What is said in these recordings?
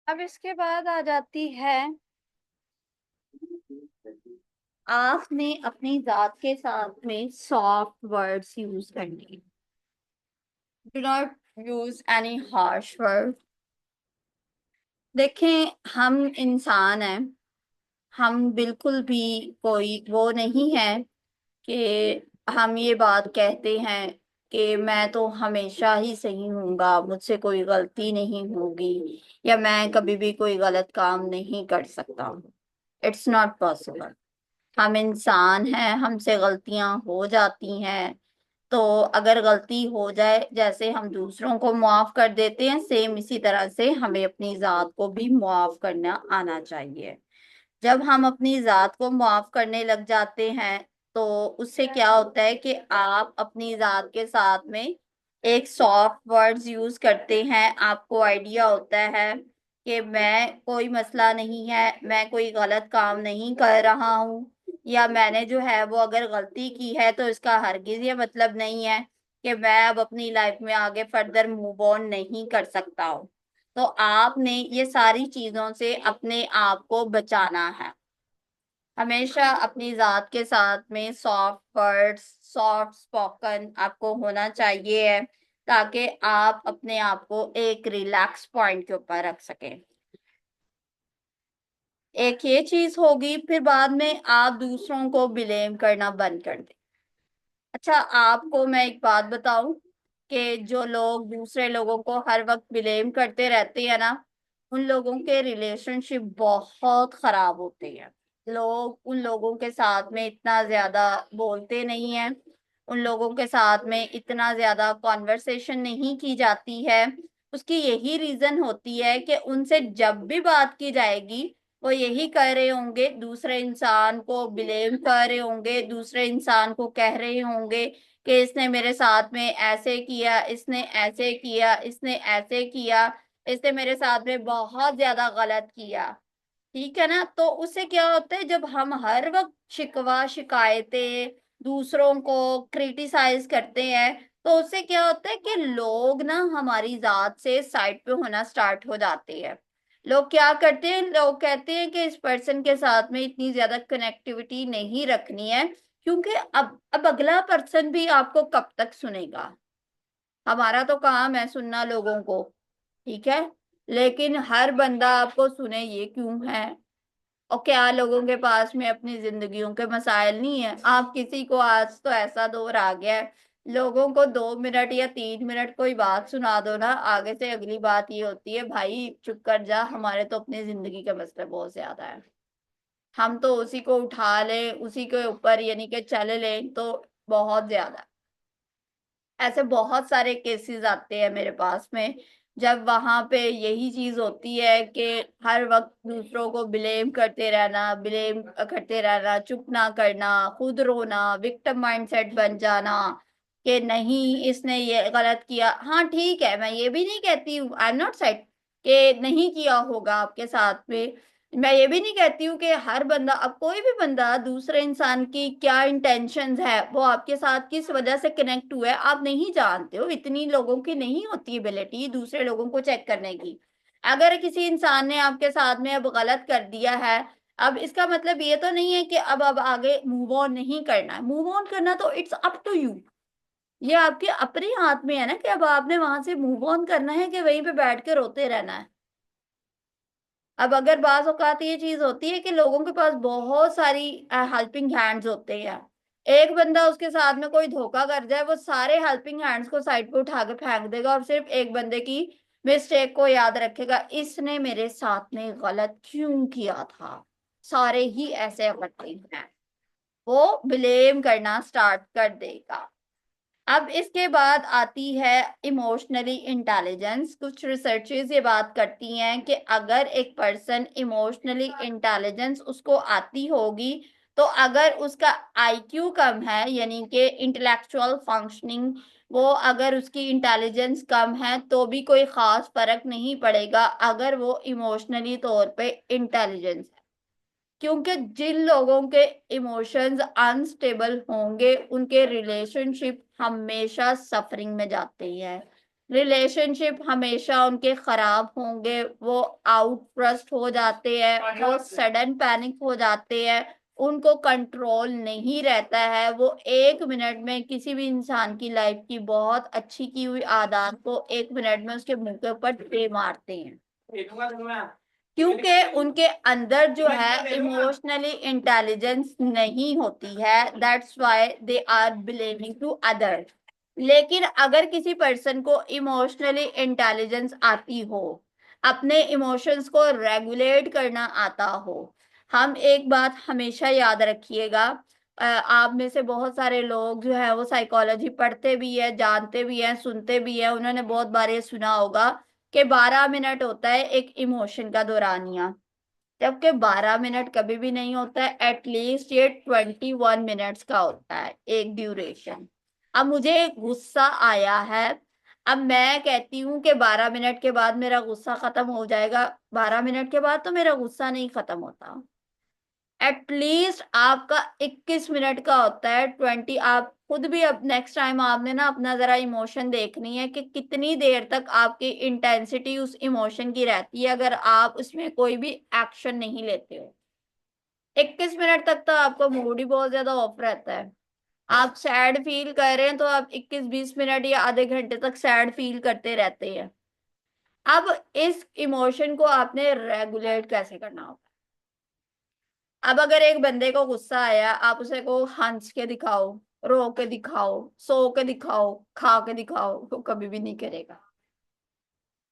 अब इसके बाद आ जाती है, आपने अपनी जात के साथ में सॉफ्ट वर्ड्स यूज करने। Do not use any harsh word. देखें, हम इंसान हैं, हम बिल्कुल भी कोई वो नहीं है कि हम ये बात कहते हैं कि मैं तो हमेशा ही सही हूँगा, मुझसे कोई गलती नहीं होगी, या मैं कभी भी कोई गलत काम नहीं कर सकता। It's not possible. हम इंसान हैं, हमसे गलतियां हो जाती हैं। तो अगर गलती हो जाए, जैसे हम दूसरों को माफ कर देते हैं, सेम इसी तरह से हमें अपनी जात को भी माफ करना आना चाहिए। जब हम अपनी जात को माफ करने लग जाते हैं, तो उससे क्या होता है कि आप अपनी जात के साथ में एक सॉफ्ट वर्ड्स यूज करते हैं। आपको आइडिया होता है कि मैं कोई मसला नहीं है, मैं कोई गलत काम नहीं कर रहा हूँ, या मैंने जो है वो अगर गलती की है तो इसका हरगिज ये मतलब नहीं है कि मैं अब अपनी लाइफ में आगे फर्दर मूव ऑन नहीं कर सकता हूँ। तो आपने ये सारी चीजों से अपने आप को बचाना है। हमेशा अपनी जात के साथ में सॉफ्ट वर्ड्स, सॉफ्ट स्पोकन आपको होना चाहिए, ताकि आप अपने आप को एक रिलैक्स पॉइंट के ऊपर रख सकें। एक ये चीज होगी, फिर बाद में आप दूसरों को ब्लेम करना बंद कर दें। अच्छा, आपको मैं एक बात बताऊं कि जो लोग दूसरे लोगों को हर वक्त ब्लेम करते रहते हैं ना, उन लोगों के रिलेशनशिप बहुत खराब होते हैं। लोग उन लोगों के साथ में इतना ज्यादा बोलते नहीं हैं, उन लोगों के साथ में इतना ज्यादा कॉन्वर्सेशन नहीं की जाती है। उसकी यही रीजन होती है कि उनसे जब भी बात की जाएगी, वो यही कह रहे होंगे, दूसरे इंसान को ब्लेम कर रहे होंगे, दूसरे इंसान को कह रहे होंगे कि इसने मेरे साथ में ऐसे किया, इसने ऐसे किया, इसने ऐसे किया, इसने मेरे साथ में बहुत ज्यादा गलत किया। ठीक है ना? तो उससे क्या होता है, जब हम हर वक्त शिकवा शिकायतें दूसरों को क्रिटिसाइज करते हैं, तो उससे क्या होता है कि लोग ना हमारी जात से साइड पे होना स्टार्ट हो जाते हैं। लोग क्या करते हैं, लोग कहते हैं कि इस पर्सन के साथ में इतनी ज्यादा कनेक्टिविटी नहीं रखनी है, क्योंकि अब अगला पर्सन भी आपको कब तक सुनेगा। हमारा तो काम है सुनना लोगों को, ठीक है, लेकिन हर बंदा आपको सुने ये क्यों है? और क्या लोगों के पास में अपनी जिंदगियों के मसाइल नहीं है? आप किसी को, आज तो ऐसा दौर आ गया है, लोगों को 2 मिनट या 3 मिनट कोई बात सुना दो ना, आगे से अगली बात ये होती है, भाई चुप कर जा, हमारे तो अपनी जिंदगी के मसले बहुत ज्यादा है, हम तो उसी को उठा लें, उसी के ऊपर यानी कि चल लें तो बहुत ज्यादा। ऐसे बहुत सारे केसेस आते हैं मेरे पास में, जब वहां पे यही चीज होती है कि हर वक्त दूसरों को ब्लेम करते रहना, ब्लेम करते रहना, चुप ना करना, खुद रोना, विक्टिम माइंडसेट बन जाना कि नहीं इसने ये गलत किया। हाँ ठीक है, मैं ये भी नहीं कहती हूँ, आई एम नॉट सेड कि नहीं किया होगा आपके साथ में। मैं ये भी नहीं कहती हूँ कि हर बंदा, अब कोई भी बंदा दूसरे इंसान की क्या इंटेंशंस है, वो आपके साथ किस वजह से कनेक्ट हुआ है, आप नहीं जानते हो। इतनी लोगों की नहीं होती एबिलिटी दूसरे लोगों को चेक करने की। अगर किसी इंसान ने आपके साथ में अब गलत कर दिया है, अब इसका मतलब ये तो नहीं है कि अब आगे मूव ऑन नहीं करना है। मूव ऑन करना तो इट्स अप टू यू, ये आपके अपने हाथ में है ना कि अब आपने वहां से मूव ऑन करना है कि वहीं पे बैठ के रोते रहना है। अब अगर बाज औकात ये चीज होती है कि लोगों के पास बहुत सारी हेल्पिंग हैंड्स होते हैं, एक बंदा उसके साथ में कोई धोखा कर जाए, वो सारे हेल्पिंग हैंड्स को साइड पे उठा के फेंक देगा और सिर्फ एक बंदे की मिस्टेक को याद रखेगा, इसने मेरे साथ में गलत क्यों किया था। सारे ही ऐसे करते हैं, वो ब्लेम करना स्टार्ट कर देगा। अब इसके बाद आती है इमोशनली इंटेलिजेंस। कुछ रिसर्चेस ये बात करती हैं कि अगर एक पर्सन इमोशनली इंटेलिजेंस उसको आती होगी, तो अगर उसका आईक्यू कम है, यानी कि इंटेलेक्चुअल फंक्शनिंग, वो अगर उसकी इंटेलिजेंस कम है तो भी कोई खास फर्क नहीं पड़ेगा अगर वो इमोशनली तौर पे इंटेलिजेंस। क्योंकि जिन लोगों के इमोशंस अनस्टेबल होंगे, उनके रिलेशनशिप हमेशा सफरिंग में जाते हैं। रिलेशनशिप हमेशा उनके खराब होंगे, वो आउटब्रस्ट हो जाते हैं, वो सडन पैनिक हो जाते हैं, उनको कंट्रोल नहीं रहता है, वो 1 मिनट में किसी भी इंसान की लाइफ की बहुत अच्छी की हुई आदत को 1 मिनट में उसके मुंह के ऊपर दे मारते हैं, क्योंकि उनके अंदर जो है इमोशनली इंटेलिजेंस नहीं होती है। That's why they are believing to other. लेकिन अगर किसी पर्सन को इमोशनली इंटेलिजेंस आती हो, अपने इमोशंस को रेगुलेट करना आता हो, हम एक बात हमेशा याद रखिएगा, आप में से बहुत सारे लोग जो है वो साइकोलॉजी पढ़ते भी है, जानते भी हैं, सुनते भी हैं, उन्होंने बहुत बार ये सुना होगा कि 12 मिनट होता है एक इमोशन का दौरानिया, जबकि 12 मिनट कभी भी नहीं होता है, एटलीस्ट ये 21 मिनट्स का होता है एक ड्यूरेशन। अब मुझे गुस्सा आया है, अब मैं कहती हूँ कि 12 मिनट के बाद मेरा गुस्सा खत्म हो जाएगा, 12 मिनट के बाद तो मेरा गुस्सा नहीं खत्म होता, एटलीस्ट आपका 21 मिनट का होता है 20। आप खुद भी अब नेक्स्ट टाइम आपने ना अपना जरा इमोशन देखनी है कि कितनी देर तक आपकी इंटेंसिटी उस इमोशन की रहती है अगर आप उसमें कोई भी एक्शन नहीं लेते हो। 21 मिनट तक तो आपका मूड ही बहुत ज्यादा ऑफ रहता है, आप सैड फील कर रहे हैं तो आप 21-20 मिनट या आधे घंटे तक सैड फील करते रहते हैं। अब इस इमोशन को आपने रेगुलेट कैसे करना होगा। अब अगर एक बंदे को गुस्सा आया, आप उसे को हंस के दिखाओ, रो के दिखाओ, सो के दिखाओ, खा के दिखाओ, वो कभी भी नहीं करेगा,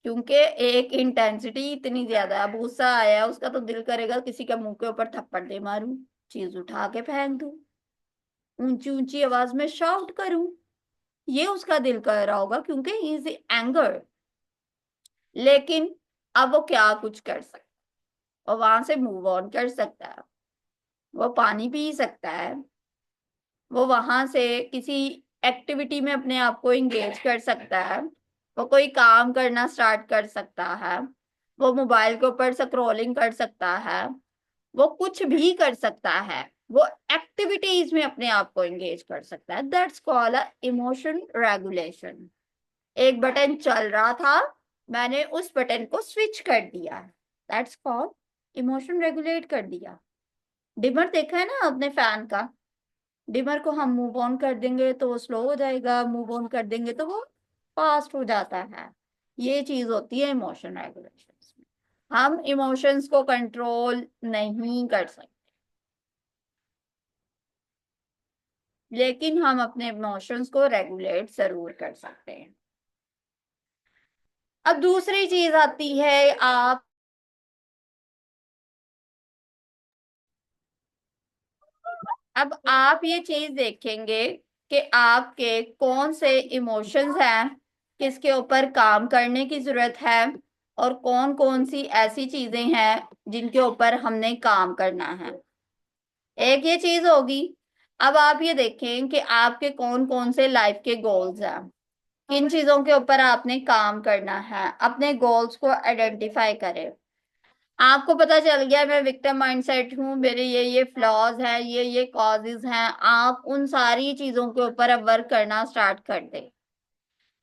क्योंकि एक इंटेंसिटी इतनी ज्यादा है। अब गुस्सा आया, उसका तो दिल करेगा किसी के मुंह के ऊपर थप्पड़ दे मारूं, चीज उठा के फेंक दूं, ऊंची ऊंची आवाज में शाउट करूं, ये उसका दिल कर रहा होगा क्योंकि ही इज एंगर। लेकिन अब वो क्या कुछ कर सकता है, और वहां से मूव ऑन कर सकता है, वो पानी पी सकता है, वो वहां से किसी एक्टिविटी में अपने आप को एंगेज कर सकता है, वो कोई काम करना स्टार्ट कर सकता है, वो मोबाइल के ऊपर स्क्रॉलिंग कर सकता है, वो कुछ भी कर सकता है, वो एक्टिविटीज में अपने आप को एंगेज कर सकता है। That's called a emotion regulation. एक बटन चल रहा था, मैंने उस बटन को स्विच कर दिया, दैट्स कॉल्ड इमोशन रेगुलेट कर दिया। डिमर देखा है ना आपने फैन का, डिमर को हम मूव ऑन कर देंगे तो वो स्लो हो जाएगा, मूव ऑन कर देंगे तो वो फास्ट हो जाता है। ये चीज होती है इमोशन रेगुलेशन में। हम इमोशंस को कंट्रोल नहीं कर सकते, लेकिन हम अपने इमोशंस को रेगुलेट जरूर कर सकते हैं। अब दूसरी चीज आती है, आप ये चीज देखेंगे कि आपके कौन से इमोशंस हैं, किसके ऊपर काम करने की जरूरत है, और कौन कौन सी ऐसी चीजें हैं जिनके ऊपर हमने काम करना है। एक ये चीज होगी। अब आप ये देखें कि आपके कौन कौन से लाइफ के गोल्स हैं, किन चीजों के ऊपर आपने काम करना है, अपने गोल्स को आइडेंटिफाई करें। आपको पता चल गया मैं विक्टिम माइंडसेट हूँ, मेरे ये फ्लॉज हैं, ये कॉजेज हैं, आप उन सारी चीजों के ऊपर अब वर्क करना स्टार्ट कर दें।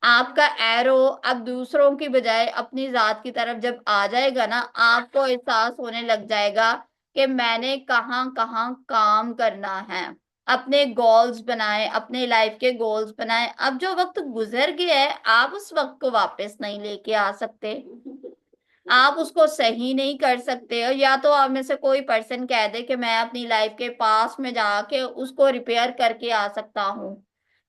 आपका एरो अब दूसरों की बजाय अपनी जात की तरफ जब आ जाएगा ना, आपको एहसास होने लग जाएगा कि मैंने कहाँ कहाँ काम करना है। अपने गोल्स बनाए, अपने लाइफ के गोल्स बनाए। अब जो वक्त गुजर गया है, आप उस वक्त को वापस नहीं लेके आ सकते, आप उसको सही नहीं कर सकते हो। या तो आप में से कोई पर्सन कह दे कि मैं अपनी लाइफ के पास में जाके उसको रिपेयर करके आ सकता हूँ,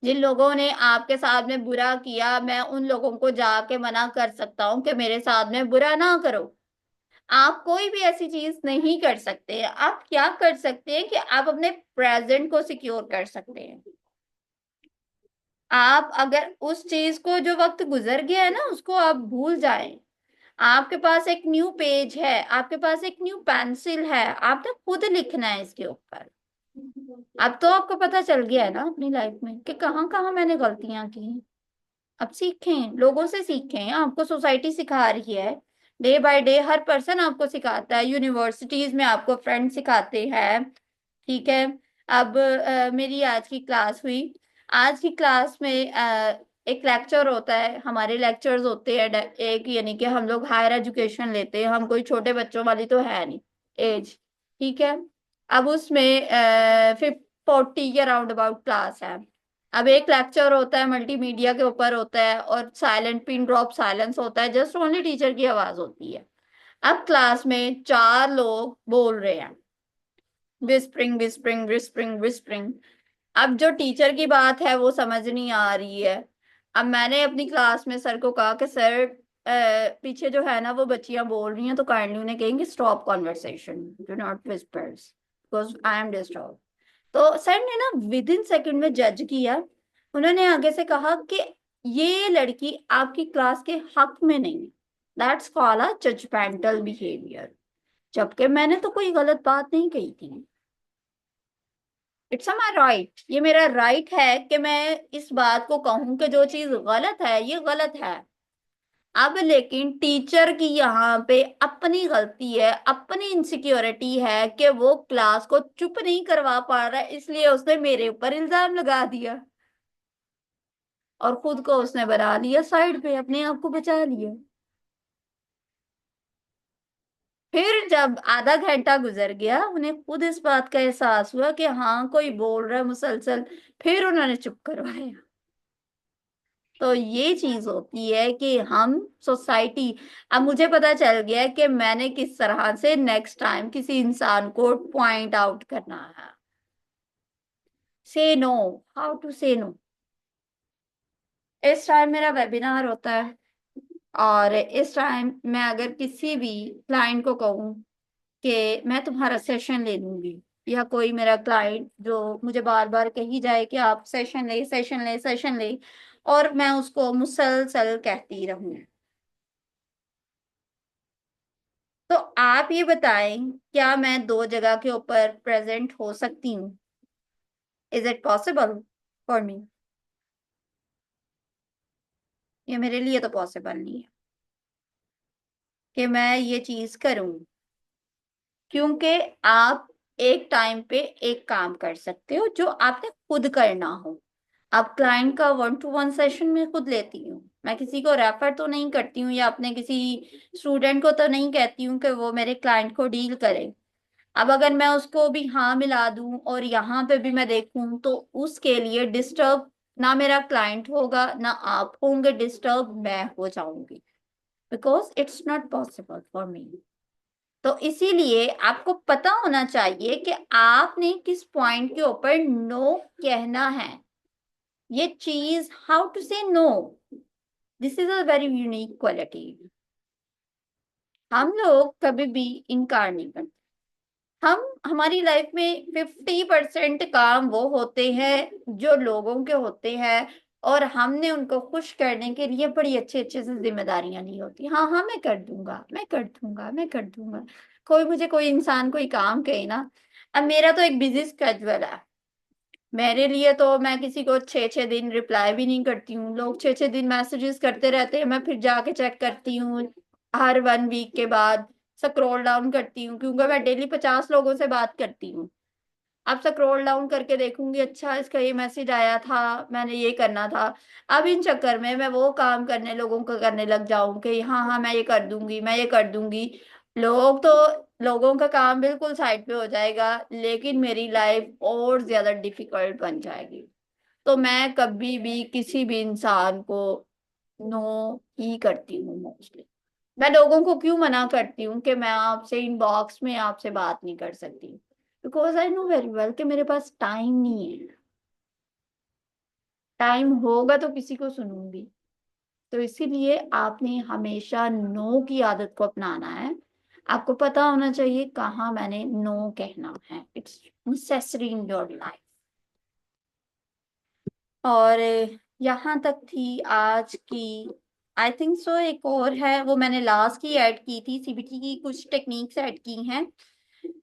जिन लोगों ने आपके साथ में बुरा किया, मैं उन लोगों को जाके मना कर सकता हूँ कि मेरे साथ में बुरा ना करो। आप कोई भी ऐसी चीज नहीं कर सकते। आप क्या कर सकते हैं कि आप अपने प्रेजेंट को सिक्योर कर सकते हैं। आप अगर उस चीज को, जो वक्त गुजर गया है ना, उसको आप भूल जाएं। आपके पास एक न्यू पेज है, आपके पास एक न्यू पेंसिल है, आपने खुद लिखना है इसके ऊपर। अब तो आपको पता चल गया है ना अपनी लाइफ में कि कहाँ कहाँ मैंने गलतियां की हैं। अब सीखें, लोगों से सीखें, आपको सोसाइटी सिखा रही है, day by day her person आपको सिखाता है, यूनिवर्सिटीज में आपको फ्रेंड सिखाते हैं। ठीक है। अब मेरी आज की क्लास हुई, आज की क्लास में एक लेक्चर होता है, हमारे लेक्चर्स होते हैं एक, यानी कि हम लोग हायर एजुकेशन लेते हैं, हम कोई छोटे बच्चों वाली तो है नहीं एज, ठीक है। अब उसमें 40 के राउंड अबाउट क्लास है। अब एक लेक्चर होता है मल्टीमीडिया के ऊपर होता है, और साइलेंट पिन ड्रॉप साइलेंस होता है, जस्ट ओनली टीचर की आवाज होती है। अब क्लास में 4 लोग बोल रहे हैं, विस्परिंग विस्परिंग विस्परिंग विस्परिंग। अब जो टीचर की बात है वो समझ नहीं आ रही है। अब मैंने अपनी क्लास में सर को कहा कि सर, पीछे जो है ना वो बच्चियां बोल रही हैं, तो काइंडली उन्हें कहेंगे stop conversation, do not whispers, because I am disturb. तो सर ने ना विद इन सेकेंड में जज किया। उन्होंने आगे से कहा कि ये लड़की आपकी क्लास के हक में नहीं, that's called a judgemental behaviour. जबकि मैंने तो कोई गलत बात नहीं कही थी। इट्स माई राइट, ये मेरा राइट है कि मैं इस बात को कहूं कि जो चीज गलत है ये गलत है। अब लेकिन टीचर की यहाँ पे अपनी गलती है, अपनी इनसिक्योरिटी है कि वो क्लास को चुप नहीं करवा पा रहा है, इसलिए उसने मेरे ऊपर इल्जाम लगा दिया और खुद को उसने बना लिया साइड पे, अपने आप को बचा लिया। फिर जब आधा घंटा गुजर गया, उन्हें खुद इस बात का एहसास हुआ कि हाँ कोई बोल रहा है मुसलसल, फिर उन्होंने चुप करवाया। तो ये चीज होती है कि हम सोसाइटी, अब मुझे पता चल गया है कि मैंने किस तरह से नेक्स्ट टाइम किसी इंसान को पॉइंट आउट करना है। से no, how to say no. इस टाइम मेरा वेबिनार होता है, और इस टाइम मैं अगर किसी भी क्लाइंट को कहूँ कि मैं तुम्हारा सेशन ले लूंगी, या कोई मेरा क्लाइंट जो मुझे बार बार कही जाए कि आप सेशन ले सेशन ले सेशन ले, और मैं उसको मुसलसल कहती रहूं, तो आप ये बताएं, क्या मैं 2 जगह के ऊपर प्रेजेंट हो सकती हूँ? Is it possible for me? ये मेरे लिए तो पॉसिबल नहीं है कि मैं ये चीज करूं, क्योंकि आप एक टाइम पे एक काम कर सकते हो जो आपने खुद करना हो। अब क्लाइंट का 1 to 1 सेशन में खुद लेती हूँ, मैं किसी को रेफर तो नहीं करती हूँ, या अपने किसी स्टूडेंट को तो नहीं कहती हूँ कि वो मेरे क्लाइंट को डील करे। अब अगर मैं उसको भी हाँ मिला दूं और यहाँ पे भी मैं देखूं, तो उसके लिए डिस्टर्ब ना मेरा क्लाइंट होगा ना आप होंगे, डिस्टर्ब मैं हो जाऊंगी, because it's not possible for me. तो इसीलिए आपको पता होना चाहिए कि आपने किस पॉइंट के ऊपर नो कहना है। ये चीज, how to say no, this is a very unique quality. हम लोग कभी भी इनकार नहीं करते। हम हमारी लाइफ में 50% काम वो होते हैं जो लोगों के होते हैं, और हमने उनको खुश करने के लिए बड़ी अच्छे अच्छे से जिम्मेदारियां ली होती। हाँ हाँ, मैं कर दूंगा, मैं कर दूंगा, मैं कर दूंगा। कोई मुझे, कोई इंसान कोई काम कहे ना, अब मेरा तो एक बिजी स्केड्यूल है, मेरे लिए तो मैं किसी को 6 6 दिन रिप्लाई भी नहीं करती हूँ। लोग 6 6 दिन मैसेजेस करते रहते हैं, मैं फिर जाके चेक करती हूँ हर 1 वीक के बाद, स्क्रॉल डाउन करती हूँ, क्योंकि मैं डेली 50 लोगों से बात करती हूँ। अब स्क्रॉल डाउन करके देखूंगी, अच्छा इसका ये मैसेज आया था, मैंने ये करना था। अब इन चक्कर में मैं वो काम करने लोगों को करने लग जाऊं कि हाँ हाँ मैं ये कर दूंगी, मैं ये कर दूंगी। लोग तो, लोगों का काम बिल्कुल साइड पे हो जाएगा, लेकिन मेरी लाइफ और ज्यादा डिफिकल्ट बन जाएगी। तो मैं कभी भी किसी भी इंसान को नो ही करती हूँ मोस्टली। मैं लोगों को क्यों मना करती हूँ कि मैं आपसे इनबॉक्स में आपसे बात नहीं कर सकती, because I know very well कि मेरे पास टाइम नहीं है। टाइम होगा तो किसी को सुनूंगी। तो इसीलिए आपने हमेशा नो की आदत को अपनाना है। आपको पता होना चाहिए कहाँ मैंने नो कहना है, it's necessary in your life. और यहाँ तक थी आज की, आई थिंक सो। एक और है, वो मैंने लास्ट की ऐड की थी, सीबीटी की कुछ टेक्निक्स ऐड की हैं।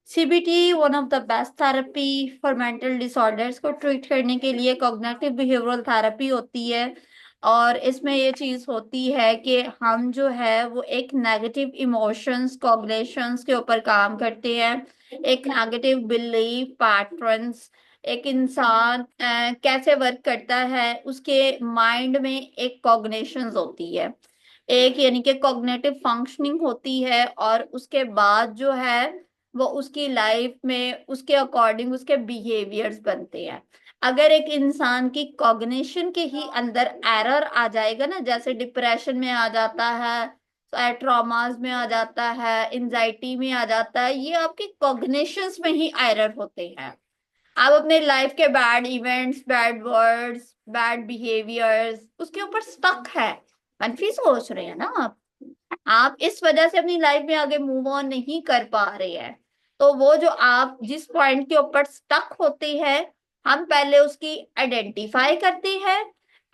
CBT one of the best therapy for mental disorders को ट्रीट करने के लिए कॉग्निटिव बिहेवियरल थेरेपी होती है। और इसमें ये चीज होती है कि हम जो है वो एक नेगेटिव इमोशंस कॉग्निशंस के ऊपर काम करते हैं, एक नेगेटिव बिलीफ पैटर्न्स एक इंसान कैसे वर्क करता है, उसके माइंड में एक कॉग्निशंस होती है, एक यानी कि कॉग्निटिव फंक्शनिंग होती है, और उसके बाद जो है वो उसकी लाइफ में उसके अकॉर्डिंग उसके बिहेवियर्स बनते हैं। अगर एक इंसान की कॉग्निशन के ही अंदर एरर आ जाएगा ना, जैसे डिप्रेशन में आ जाता है, ट्रॉमास में आ जाता है, एंजाइटी में आ जाता है, ये आपकी कॉग्निशंस में ही एरर होते हैं। आप अपने लाइफ के bad events, bad words, bad behaviours उसके ऊपर स्टक है, मनफी सोच रहे हैं ना आप इस वजह से अपनी लाइफ में आगे मूव ऑन नहीं कर पा रहे हैं। तो वो जो आप जिस पॉइंट के ऊपर स्टक होते हैं, हम पहले उसकी आइडेंटिफाई करते हैं।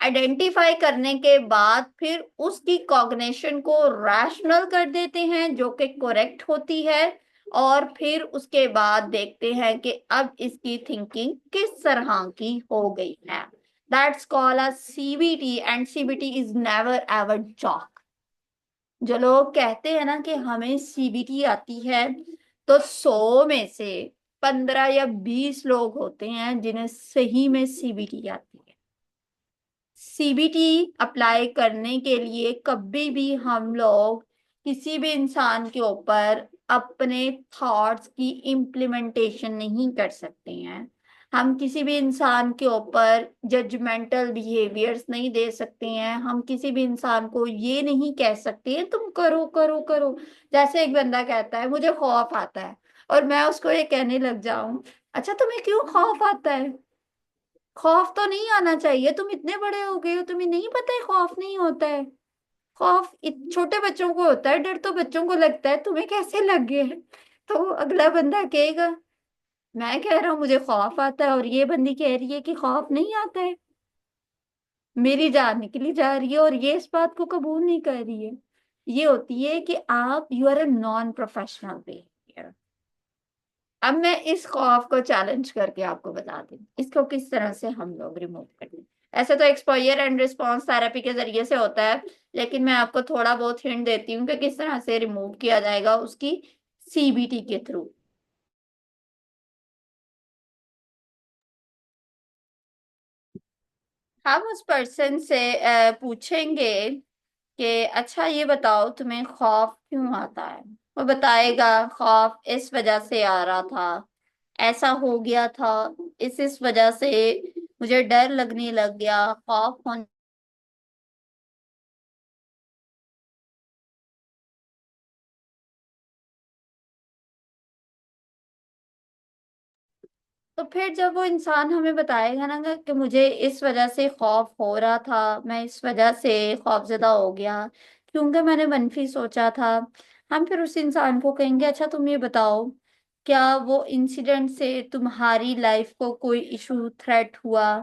आइडेंटिफाई करने के बाद फिर उसकी कॉग्निशन को रैशनल कर देते हैं, जो कि करेक्ट होती है, और फिर उसके बाद देखते हैं कि अब इसकी थिंकिंग किस तरह की हो गई है। That's called a CBT, and CBT is never ever joke. जो लोग कहते हैं ना कि हमें सीबीटी आती है, तो 100 में से 15 या 20 लोग होते हैं जिन्हें सही में सीबीटी आती है। सीबीटी अप्लाई करने के लिए कभी भी हम लोग किसी भी इंसान के ऊपर अपने थॉट्स की इम्प्लीमेंटेशन नहीं कर सकते हैं। हम किसी भी इंसान के ऊपर जजमेंटल बिहेवियर्स नहीं दे सकते हैं। हम किसी भी इंसान को ये नहीं कह सकते हैं तुम करो करो करो। जैसे एक बंदा कहता है मुझे खौफ आता है, और मैं उसको ये कहने लग जाऊं, अच्छा तुम्हें क्यों खौफ आता है? खौफ तो नहीं आना चाहिए, तुम इतने बड़े हो गए हो, तुम्हें नहीं पता है खौफ नहीं होता है। खौफ छोटे बच्चों को होता है, डर तो बच्चों को लगता है, तुम्हें कैसे लग गया है? तो अगला बंदा कहेगा मैं कह रहा हूँ मुझे खौफ आता है, और ये बंदी कह रही है कि खौफ नहीं आता है, मेरी जान निकली जा रही है और ये इस बात को कबूल नहीं कर रही है। ये होती है कि आप you are a non professional behaviour. अब मैं इस खौफ को चैलेंज करके आपको बता दूं इसको किस तरह से हम लोग रिमूव कर दें। ऐसे तो एक्सपोजर एंड रिस्पॉन्स थेरेपी के जरिए से होता है, लेकिन मैं आपको थोड़ा बहुत हिंट देती हूँ कि किस तरह से रिमूव किया जाएगा उसकी सीबीटी के थ्रू। हम उस पर्सन से पूछेंगे कि अच्छा ये बताओ तुम्हें खौफ क्यों आता है। वो बताएगा खौफ इस वजह से आ रहा था, ऐसा हो गया था, इस वजह से मुझे डर लगने लग गया, खौफ होने। तो फिर जब वो इंसान हमें बताएगा ना कि मुझे इस वजह से खौफ हो रहा था, मैं इस वजह से खौफजदा हो गया क्योंकि मैंने मनफी सोचा था, हम फिर उस इंसान को कहेंगे अच्छा तुम ये बताओ क्या वो इंसिडेंट से तुम्हारी लाइफ को कोई इशू थ्रेट हुआ?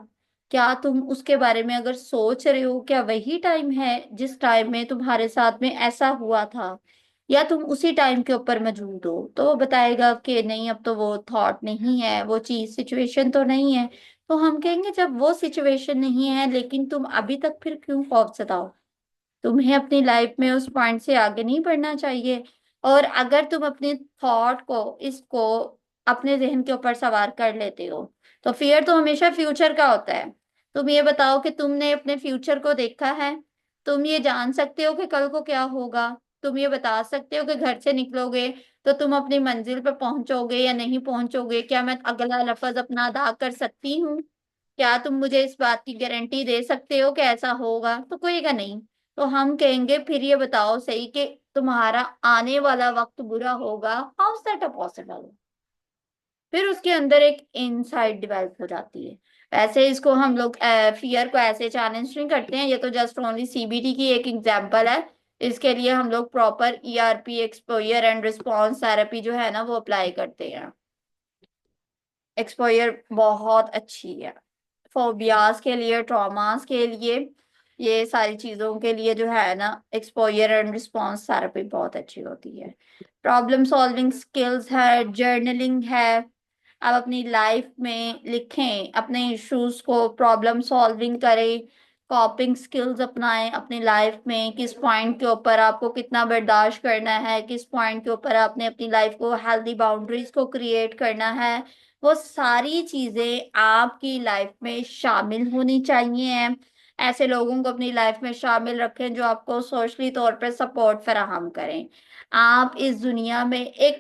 क्या तुम उसके बारे में अगर सोच रहे हो, क्या वही टाइम है जिस टाइम में तुम्हारे साथ में ऐसा हुआ था, या तुम उसी टाइम के ऊपर मौजूद हो? तो वो बताएगा कि नहीं अब तो वो थॉट नहीं है, वो चीज सिचुएशन तो नहीं है। तो हम कहेंगे जब वो सिचुएशन नहीं है लेकिन तुम अभी तक फिर क्यों खौफजदा हो? तुम्हें अपनी लाइफ में उस पॉइंट से आगे नहीं बढ़ना चाहिए। और अगर तुम अपने थॉट को इसको अपने जहन के ऊपर सवार कर लेते हो, तो फियर तो हमेशा फ्यूचर का होता है। तुम ये बताओ कि तुमने अपने फ्यूचर को देखा है? तुम ये जान सकते हो कि कल को क्या होगा? तुम ये बता सकते हो कि घर से निकलोगे तो तुम अपनी मंजिल पे पहुंचोगे या नहीं पहुंचोगे? क्या मैं अगला लफ्ज अपना अदा कर सकती हूँ? क्या तुम मुझे इस बात की गारंटी दे सकते हो कि ऐसा होगा? तो कोईगा नहीं। तो हम कहेंगे फिर ये बताओ सही कि तुम्हारा आने वाला वक्त बुरा होगा, how is that a possible? फिर उसके अंदर एक इनसाइट डेवलप हो जाती है। वैसे इसको हम लोग फियर को ऐसे चैलेंज नहीं करते हैं, ये तो जस्ट ओनली सीबीटी की एक एग्जांपल है। इसके लिए हम लोग proper ERP, exposure and response therapy जो है ना वो अप्लाई करते हैं। एक्सपोजर बहुत अच्छी है फोबियाज के लिए, ट्रॉमास के लिए, ये सारी चीजों के लिए जो है ना एक्सपोजर एंड रिस्पॉन्स थेरेपी बहुत अच्छी होती है। प्रॉब्लम सॉल्विंग स्किल्स है, जर्नलिंग है। आप अपनी लाइफ में लिखें अपने इश्यूज को, प्रॉब्लम सॉल्विंग करें, कॉपिंग स्किल्स अपनाएं अपनी लाइफ में, किस पॉइंट के ऊपर आपको कितना बर्दाश्त करना है, किस पॉइंट के ऊपर आपने अपनी लाइफ को हेल्दी बाउंड्रीज को क्रिएट करना है। वो सारी चीजें आपकी लाइफ में शामिल होनी चाहिए। ऐसे लोगों को अपनी लाइफ में शामिल रखें जो आपको सोशली तौर पर सपोर्ट फराहम करें। आप इस दुनिया में एक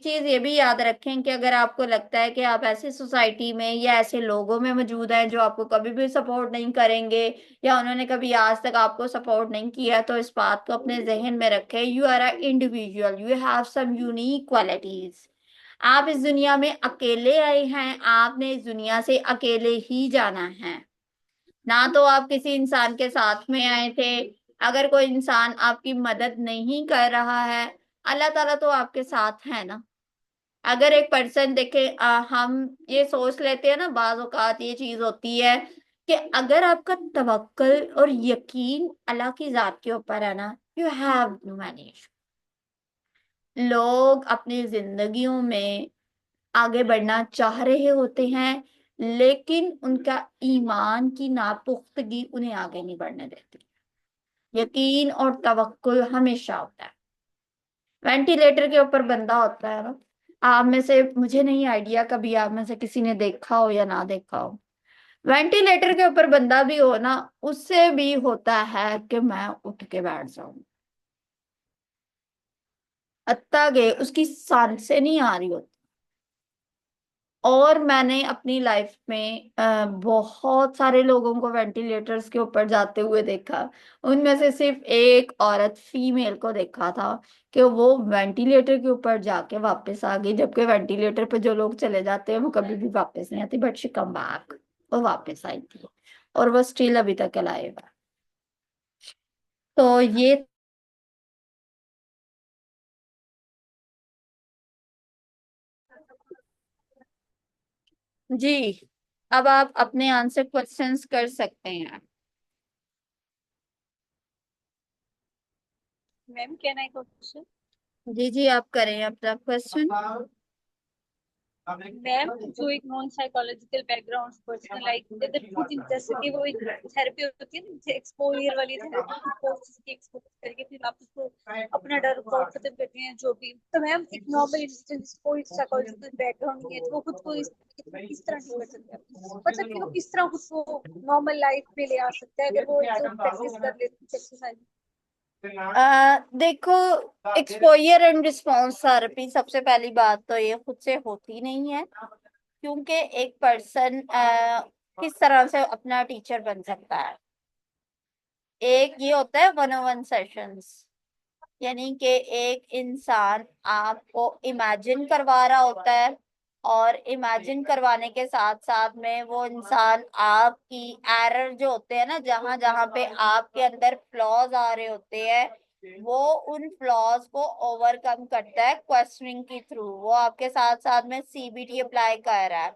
चीज ये भी याद रखें कि अगर आपको लगता है कि आप ऐसी सोसाइटी में या ऐसे लोगों में मौजूद हैं जो आपको कभी भी सपोर्ट नहीं करेंगे, या उन्होंने कभी आज तक आपको सपोर्ट नहीं किया, तो इस बात को अपने जहन में रखें। You are a individual, you have some unique qualities. आप इस दुनिया में अकेले आए हैं, आपने इस दुनिया से अकेले ही जाना है। ना तो आप किसी इंसान के साथ में आए थे। अगर कोई इंसान आपकी मदद नहीं कर रहा है, अल्लाह ताला तो आपके साथ है ना। अगर एक पर्सन देखे, हम ये सोच लेते हैं ना, बाज औकात ये चीज होती है कि अगर आपका तवक्कल और यकीन अल्लाह की जात के ऊपर है ना, यू हैव नो मैनेज। लोग अपनी जिंदगियों में आगे बढ़ना चाह रहे होते हैं, लेकिन उनका ईमान की नापुख्तगी उन्हें आगे नहीं बढ़ने देती। यकीन और तवक्कुल हमेशा होता है। वेंटिलेटर के ऊपर बंदा होता है ना, आप में से, मुझे नहीं आइडिया, कभी आप में से किसी ने देखा हो या ना देखा हो, वेंटिलेटर के ऊपर बंदा भी हो ना, उससे भी होता है कि मैं उठ के बैठ जाऊं, हत्ता के उसकी सांसें नहीं आ रही होती। और मैंने अपनी लाइफ में बहुत सारे लोगों को वेंटिलेटर्स के ऊपर जाते हुए देखा। उनमें से सिर्फ एक औरत फीमेल को देखा था कि वो वेंटिलेटर के ऊपर जाके वापस आ गई, जबकि वेंटिलेटर पे जो लोग चले जाते हैं वो कभी भी वापस नहीं आती, बट शी कम बैक। वो वापस आई थी और वो स्टिल अभी तक अलाइव है। तो ये, जी, अब आप अपने आंसर क्वेश्चंस कर सकते हैं। Ma'am can I question? जी जी, आप करें अपना क्वेश्चन। मैम, जो एक non psychological background person like अगर खुद जैसे कि वो एक थेरेपी होती है ना, जैसे एक्सपोजर वाली थेरेपी, खुद को उस चीज की एक्सपोज करके फिर आप उसको अपना डर को खत्म करते हैं जो भी। तो मैम एक नॉर्मल इंसान जिसको कोई साइकोलॉजिकल बैकग्राउंड नहीं है, तो वो खुद को किस तरह ठीक कर सकता है, मतलब कि वो किस तरह खुद को नॉर्मल लाइफ में ले आ सकता है अगर वो एकदम प्रैक्टिस कर ले एक्सरसाइज। देखो, एक्सपोजर एंड रिस्पॉन्स थेरेपी, सबसे पहली बात तो ये खुद से होती नहीं है, क्योंकि एक पर्सन किस तरह से अपना टीचर बन सकता है। एक ये होता है वन ऑन वन सेशंस, यानी कि एक इंसान आपको इमेजिन करवा रहा होता है, और इमेजिन करवाने के साथ साथ में वो इंसान आपकी एरर जो होते हैं ना, जहां जहां पे आपके अंदर फ्लॉज आ रहे होते हैं, वो उन फ्लॉज को ओवरकम करता है क्वेश्चनिंग के थ्रू। वो आपके साथ साथ में सीबीटी अप्लाई कर रहा है।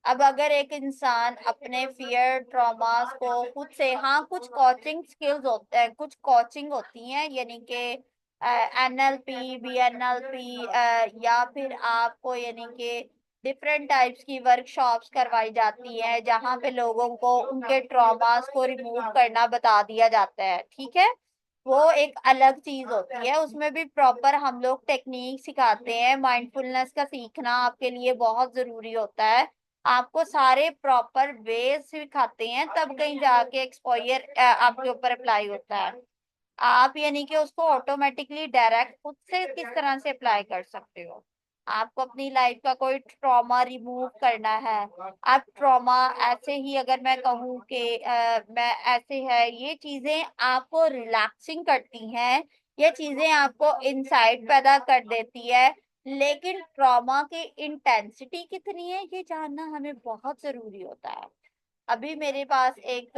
अब अगर एक इंसान अपने फियर ट्रॉमास को खुद से, हाँ, कुछ कोचिंग स्किल्स होते हैं, कुछ कोचिंग होती हैं, यानी कि एनएलपी, बीएनएलपी, या फिर आपको यानी कि डिफरेंट टाइप्स की वर्कशॉप्स करवाई जाती हैं जहाँ पे लोगों को उनके ट्रॉमास को रिमूव करना बता दिया जाता है, ठीक है। वो एक अलग चीज होती है, उसमें भी प्रॉपर हम लोग टेक्निक सिखाते हैं। माइंडफुलनेस का सीखना आपके लिए बहुत जरूरी होता है। आपको सारे प्रॉपर वेज सिखाते हैं, तब कहीं जाके एक्सपोजर आपके ऊपर अप्लाई होता है। आप यानी कि उसको ऑटोमेटिकली डायरेक्ट खुद से किस तरह से अप्लाई कर सकते हो। आपको अपनी लाइफ का कोई ट्रॉमा रिमूव करना है। आप ट्रॉमा, ऐसे ही अगर मैं कहूँ कि मैं ऐसे है, ये चीजें आपको रिलैक्सिंग करती हैं, ये चीजें आपको इंसाइट पैदा कर देती है, लेकिन ट्रॉमा की इंटेंसिटी कितनी है ये जानना हमें बहुत जरूरी होता है। अभी मेरे पास एक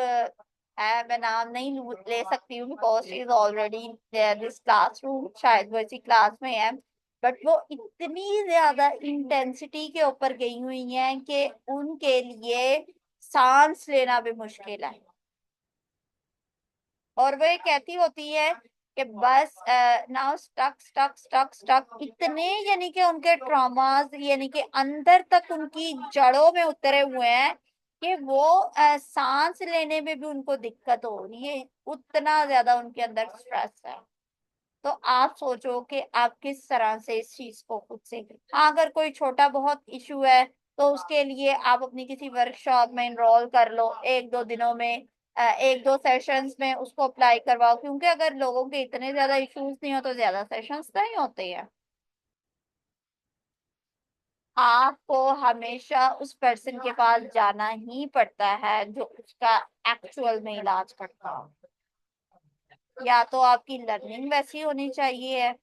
है, मैं नाम नहीं ले सकती हूँ because she is already this classroom, शायद वो इसी क्लास में है। बट वो इतनी ज्यादा इंटेंसिटी के ऊपर गई हुई है कि उनके लिए सांस लेना भी मुश्किल है। और वो ये कहती होती है कि बस now stuck stuck stuck stuck, इतने यानी कि उनके ट्रॉमास यानी कि अंदर तक उनकी जड़ों में उतरे हुए हैं कि वो सांस लेने में भी उनको दिक्कत हो रही है, उतना ज्यादा उनके अंदर स्ट्रेस है। तो आप सोचो कि आप किस तरह से इस चीज को खुद से, हाँ अगर कोई छोटा बहुत इशू है तो उसके लिए आप अपनी किसी वर्कशॉप में इनरोल कर लो, एक दो दिनों में, एक दो सेशंस में उसको अप्लाई करवाओ, क्योंकि अगर लोगों के इतने ज्यादा इश्यूज नहीं हो तो ज्यादा सेशंस नहीं होते हैं। आपको हमेशा उस पर्सन के पास जाना ही पड़ता है जो उसका एक्चुअल में इलाज करता हो। या तो आपकी लर्निंग वैसी होनी चाहिए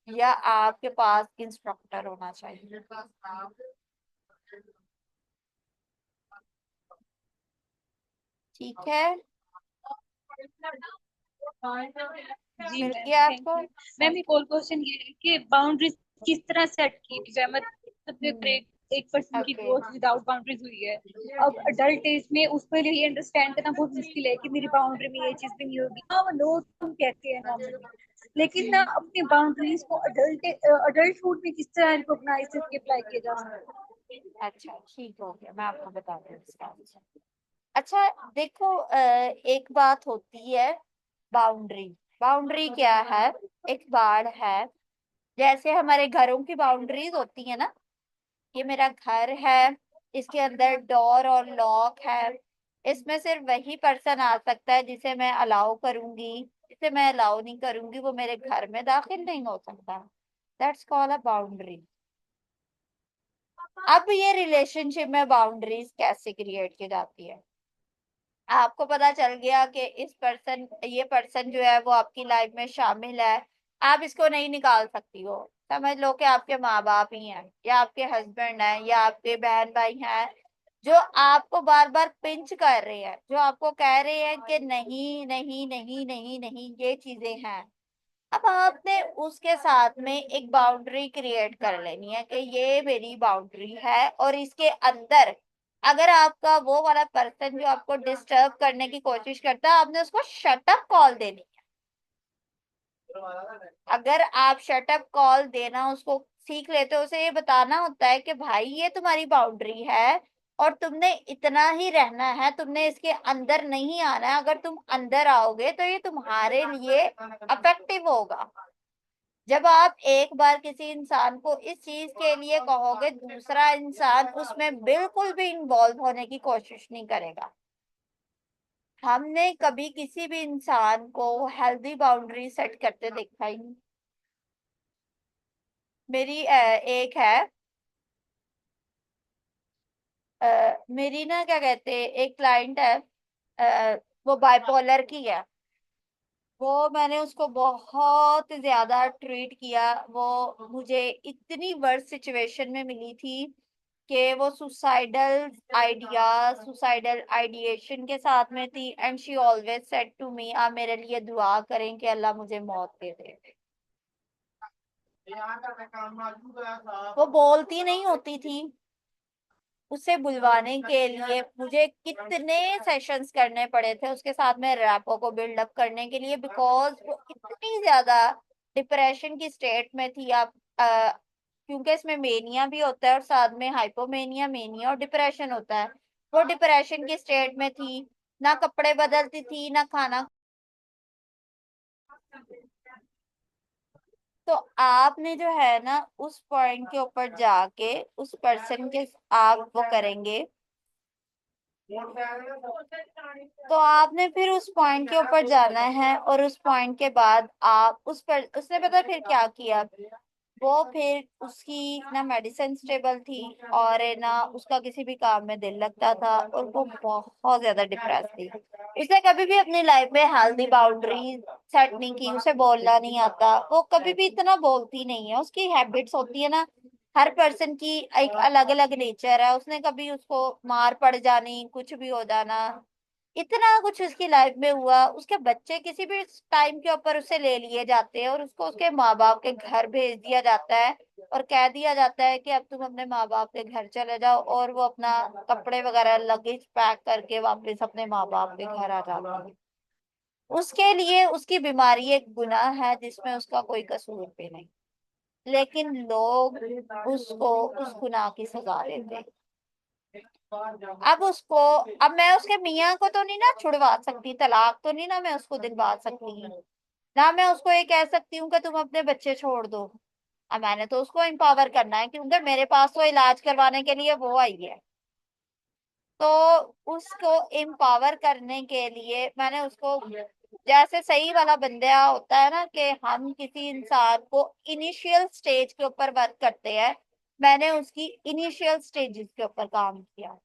या आपके पास इंस्ट्रक्टर होना चाहिए। ठीक है, जी मिल मैम, गया थैंक आपको। यू। मैम एक और क्वेश्चन ये है कि बाउंड्रीज किस तरह सेट की जाए, मतलब ब्रेक, एक पर्सन की ओके। ग्रोथ विदाउट बाउंड्रीज हुई है, अब अडल्ट एज में उसको ये अंडरस्टैंड करना बहुत मुश्किल है कि मेरी बाउंड्री में ये चीज भी नहीं होगी। हाँ वो नो तुम कहते हैं नॉर्मली, लेकिन ना अपनी बाउंड्रीज को अडल्टहुड में किस तरह रिकॉग्नाइज करके अप्लाई किया जा सकता है। अच्छा ठीक हो गया, मैं आपको बताती हूँ इसका आंसर। अच्छा देखो, एक बात होती है बाउंड्री। बाउंड्री क्या है? एक बाड़ है, जैसे हमारे घरों की बाउंड्रीज होती है ना, ये मेरा घर है, इसके अंदर डोर और लॉक है, इसमें सिर्फ वही पर्सन आ सकता है जिसे मैं अलाउ करूंगी, जिसे मैं अलाउ नहीं करूंगी वो मेरे घर में दाखिल नहीं हो सकता। That's called a boundary. अब ये रिलेशनशिप में बाउंड्रीज कैसे क्रिएट की जाती है? आपको पता चल गया कि ये पर्सन जो है वो आपकी लाइफ में शामिल है, आप इसको नहीं निकाल सकती हो। समझ लो कि आपके माँ बाप ही हैं या आपके हस्बैंड हैं या आपके बहन भाई हैं, जो आपको बार बार पिंच कर रहे हैं, जो आपको कह रहे हैं कि नहीं नहीं नहीं नहीं नहीं ये चीजें हैं। अब आपने उसके साथ में एक बाउंड्री क्रिएट कर लेनी है कि ये मेरी बाउंड्री है, और इसके अंदर अगर आपका वो वाला पर्सन जो आपको डिस्टर्ब करने की कोशिश करता है, आपने उसको शट अप कॉल देनी है। अगर आप शट अप कॉल देना उसको सीख लेते हो, उसे ये बताना होता है कि भाई ये तुम्हारी बाउंड्री है और तुमने इतना ही रहना है, तुमने इसके अंदर नहीं आना है। अगर तुम अंदर आओगे तो ये तुम्हारे लिए अफेक्टिव होगा। जब आप एक बार किसी इंसान को इस चीज के लिए कहोगे, दूसरा इंसान उसमें बिल्कुल भी इन्वॉल्व होने की कोशिश नहीं करेगा। हमने कभी किसी भी इंसान को हेल्दी बाउंड्री सेट करते देखा ही नहीं। मेरी एक है, मेरी ना क्या कहते हैं, एक क्लाइंट है, वो बाइपोलर की है। वो मैंने उसको बहुत ज्यादा ट्रीट किया। वो मुझे इतनी वर्स्ट सिचुएशन में मिली थी कि वो सुसाइडल आइडिएशन के साथ में थी, and she always said to me, आप मेरे लिए दुआ करें कि अल्लाह मुझे मौत दे दे। वो बोलती नहीं होती थी। उसे बुलवाने के लिए मुझे कितने सेशंस करने पड़े थे उसके साथ में रैपो को बिल्डअप करने के लिए, बिकॉज वो इतनी ज्यादा डिप्रेशन की स्टेट में थी। आप क्योंकि इसमें मेनिया भी होता है और साथ में हाइपोमेनिया, मेनिया और डिप्रेशन होता है। वो डिप्रेशन की स्टेट में थी, ना कपड़े बदलती थी ना खाना। तो आपने जो है ना उस पॉइंट के ऊपर जाके उस पर्सन के आप वो करेंगे, तो आपने फिर उस पॉइंट के ऊपर जाना है, और उस पॉइंट के बाद आप उस पर, उसने पता फिर क्या किया, वो फिर उसकी ना मेडिसिन स्टेबल थी और ना उसका किसी भी काम में दिल लगता था, और वो बहुत ज्यादा डिप्रेस थी। उसने कभी भी अपनी लाइफ में हेल्दी बाउंड्री सेट नहीं की, उसे बोलना नहीं आता, वो कभी भी इतना बोलती नहीं है। उसकी हैबिट्स होती है ना, हर पर्सन की एक अलग अलग नेचर है। उसने कभी उसको मार पड़ जानी, कुछ भी हो जाना, इतना कुछ उसकी लाइफ में हुआ। उसके बच्चे किसी भी टाइम के ऊपर उससे ले लिए जाते हैं और उसको उसके माँ बाप के घर भेज दिया जाता है, और कह दिया जाता है कि अब तुम अपने माँ बाप के घर चले जाओ, और वो अपना कपड़े वगैरह लगेज पैक करके वापस अपने माँ बाप के घर आ जाता है। उसके लिए उसकी बीमारी एक गुनाह है जिसमें उसका कोई कसूर भी नहीं, लेकिन लोग उसको उस गुनाह की सजा देते हैं। अब उसको, अब मैं उसके मियाँ को तो नहीं ना छुड़वा सकती, तलाक तो नहीं ना मैं उसको दिलवा सकती, ना मैं उसको ये कह सकती हूँ कि तुम अपने बच्चे छोड़ दो। अब मैंने तो उसको एम्पावर करना है, क्योंकि मेरे पास तो इलाज करवाने के लिए वो आई है। तो उसको एम्पावर करने के लिए मैंने उसको, जैसे सही वाला बंदा होता है ना, कि हम किसी इंसान को इनिशियल स्टेज के ऊपर वर्क करते हैं, मैंने उसकी इनिशियल स्टेजेस के ऊपर काम किया।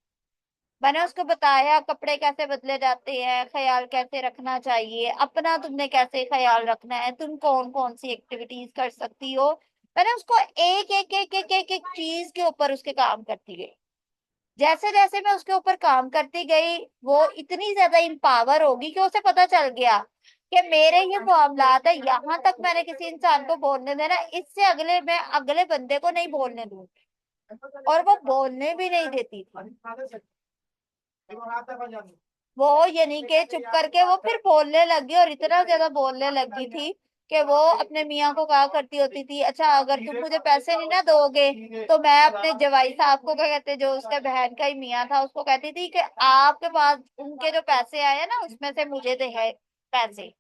मैंने उसको बताया कपड़े कैसे बदले जाते हैं, ख्याल कैसे रखना चाहिए, अपना तुमने कैसे ख्याल रखना है, तुम कौन कौन सी एक्टिविटीज कर सकती हो। मैंने उसको एक एक एक एक एक, एक चीज के ऊपर उसके काम करती गई। जैसे जैसे मैं उसके ऊपर काम करती गई, वो इतनी ज्यादा इम्पावर होगी कि उसे पता चल गया कि मेरे ये मामलात है, यहाँ तक मैंने किसी इंसान को बोलने देना, इससे अगले मैं अगले बंदे को नहीं बोलने दूंगी। और वो बोलने भी नहीं देती थी। वो यानी कि चुप करके वो फिर बोलने लगी, और इतना ज्यादा बोलने लगी थी कि वो अपने मियाँ को कहा करती होती थी, अच्छा अगर तुम मुझे पैसे नहीं ना दोगे, तो मैं अपने जवाई साहब को, क्या कहते, जो उसके बहन का ही मियाँ था, उसको कहती थी कि आपके पास उनके जो पैसे आए हैं ना, उसमें से मुझे दे है पैसे,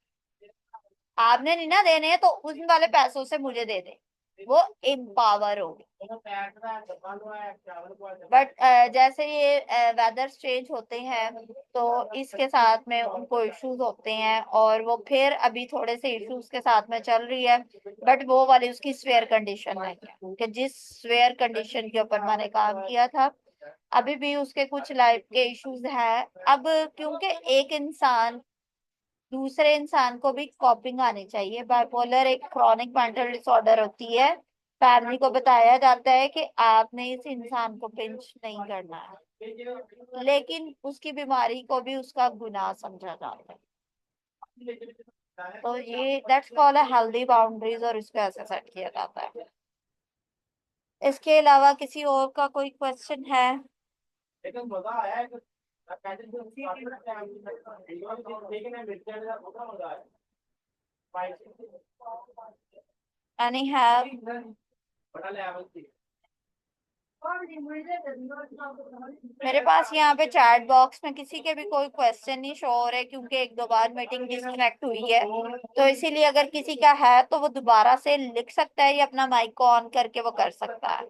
आपने नहीं ना देने हैं तो उन वाले पैसों से मुझे दे दे। वो एम्पावर हो गई। बट जैसे ये वेदर चेंज होते हैं, तो इसके साथ में उनको इश्यूज होते हैं, और वो फिर अभी थोड़े से इश्यूज के साथ में चल रही है। बट वो वाली उसकी स्वेयर कंडीशन है, कि जिस स्वेयर कंडीशन के ऊपर मैंने काम किया था, अभी भी उसके कुछ लाइफ के इश्यूज हैं। अब क्योंकि एक इंसान दूसरे इंसान को भी कॉपिंग आनी चाहिए, बाइपोलर एक क्रॉनिक मेंटल डिसऑर्डर होती है। फैमिली को बताया जाता है कि आपने इस इंसान को पिंच नहीं करना है, लेकिन उसकी बीमारी को भी उसका गुनाह समझा जाता है। तो ये that's called a healthy boundaries, और इसको ऐसे सेट किया जाता है। इसके अलावा किसी और का कोई क्वेश्चन है? Any have? मेरे पास यहाँ पे चैट बॉक्स में किसी के भी कोई क्वेश्चन नहीं शो हो रहे, क्योंकि एक दो बार मीटिंग डिस्कनेक्ट हुई है। तो इसीलिए अगर किसी का है तो वो दोबारा से लिख सकता है, या अपना माइक को ऑन करके वो कर सकता है।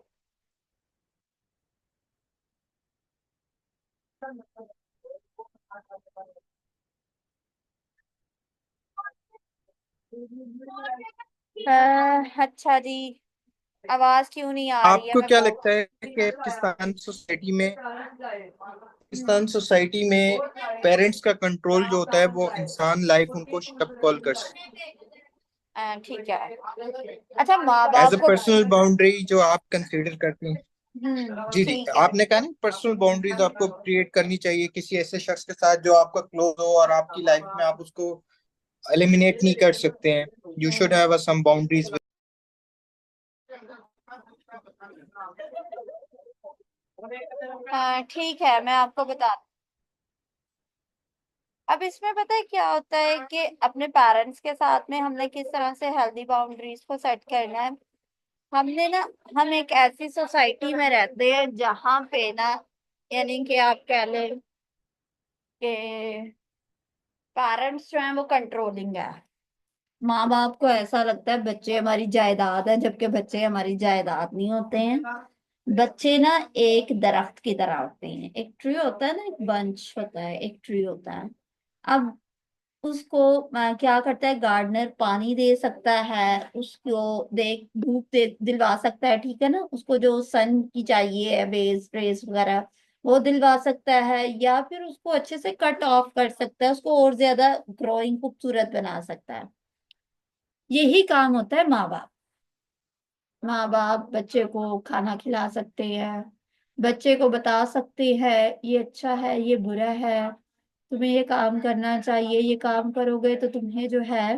अच्छा जी, आवाज क्यों नहीं आ रही है, आपको मैं क्या बोल। लगता है कि पाकिस्तान सोसाइटी में पेरेंट्स का कंट्रोल जो होता है वो इंसान लाइफ उनको कब कॉल कर सकते ठीक है। अच्छा, माँ हैं एज बाप अ को। पर्सनल बाउंड्री जो आप कंसीडर करते हैं? जी जी, ठीक है। आपने कहा ना पर्सनल बाउंड्रीज आपको क्रिएट करनी चाहिए किसी ऐसे शख्स के साथ जो आपका क्लोज हो और आपकी लाइफ में आप उसको एलिमिनेट नहीं कर सकते हैं। You should have some boundaries. ठीक है, मैं आपको बता। अब इसमें पता है क्या होता है कि अपने पेरेंट्स के साथ में हमने किस तरह से हेल्दी बाउंड्रीज को सेट करना है। हमने ना, हम एक ऐसी सोसाइटी में रहते हैं जहाँ पे ना, यानी कि आप कह लें कि पेरेंट्स जो हैं वो कंट्रोलिंग है। माँ बाप को ऐसा लगता है बच्चे हमारी जायदाद है, जबकि बच्चे हमारी जायदाद नहीं होते हैं। बच्चे ना एक दरख्त की तरह होते हैं। एक ट्री होता है ना, एक बंच होता है, एक ट्री होता है। अब उसको क्या करता है गार्डनर, पानी दे सकता है, उसको देख धूप दे दिलवा सकता है, ठीक है ना, उसको जो सन की चाहिए है, बेस रेस वगैरह, वो दिलवा सकता है, या फिर उसको अच्छे से कट ऑफ कर सकता है, उसको और ज्यादा ग्रोइंग खूबसूरत बना सकता है। यही काम होता है माँ बाप। माँ बाप बच्चे को खाना खिला सकते हैं, बच्चे को बता सकते हैं ये अच्छा है ये बुरा है, तुम्हें ये काम करना चाहिए, ये काम करोगे तो तुम्हें जो है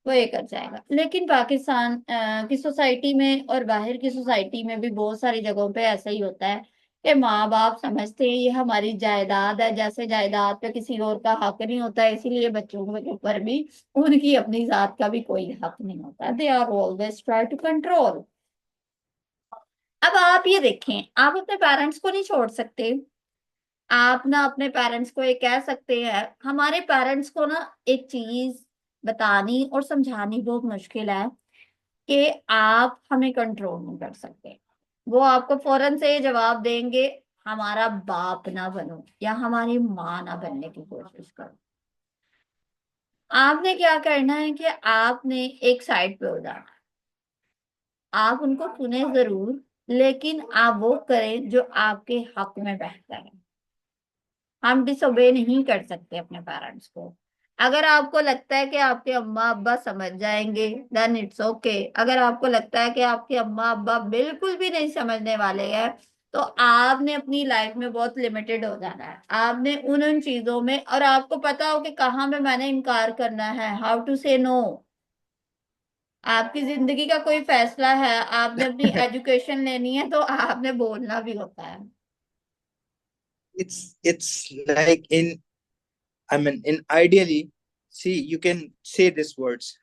वो ये कर जाएगा। लेकिन पाकिस्तान की सोसाइटी में और बाहर की सोसाइटी में भी बहुत सारी जगहों पे ऐसा ही होता है कि माँ बाप समझते हैं ये हमारी जायदाद है, जैसे जायदाद पे किसी और का हक नहीं होता है, इसीलिए बच्चों के ऊपर भी उनकी अपनी जात का भी कोई हक नहीं होता। They are always try to control. अब आप ये देखें, आप अपने पेरेंट्स को नहीं छोड़ सकते, आप ना अपने पेरेंट्स को ये कह सकते हैं, हमारे पेरेंट्स को ना एक चीज बतानी और समझानी बहुत मुश्किल है कि आप हमें कंट्रोल नहीं कर सकते। वो आपको फौरन से ये जवाब देंगे, हमारा बाप ना बनो या हमारी माँ ना बनने की कोशिश करो। आपने क्या करना है कि आपने एक साइड पे हो जाना। आप उनको सुने जरूर, लेकिन आप वो करें जो आपके हक में बेहतर है। हम डिसोबे नहीं कर सकते अपने पेरेंट्स को। अगर आपको लगता है कि आपके अम्मा अब्बा समझ जाएंगे, देन इट्स ओके। अगर आपको लगता है कि आपके अम्मा अब्बा बिल्कुल भी नहीं समझने वाले हैं, तो आपने अपनी लाइफ में बहुत लिमिटेड हो जाना है। आपने उन उन चीजों में, और आपको पता हो कि कहाँ पे मैंने इनकार करना है, हाउ टू से नो। आपकी जिंदगी का कोई फैसला है, आपने अपनी एजुकेशन लेनी है, तो आपने बोलना भी होता है। it's like in, I mean, in ideally, see, you can say these words.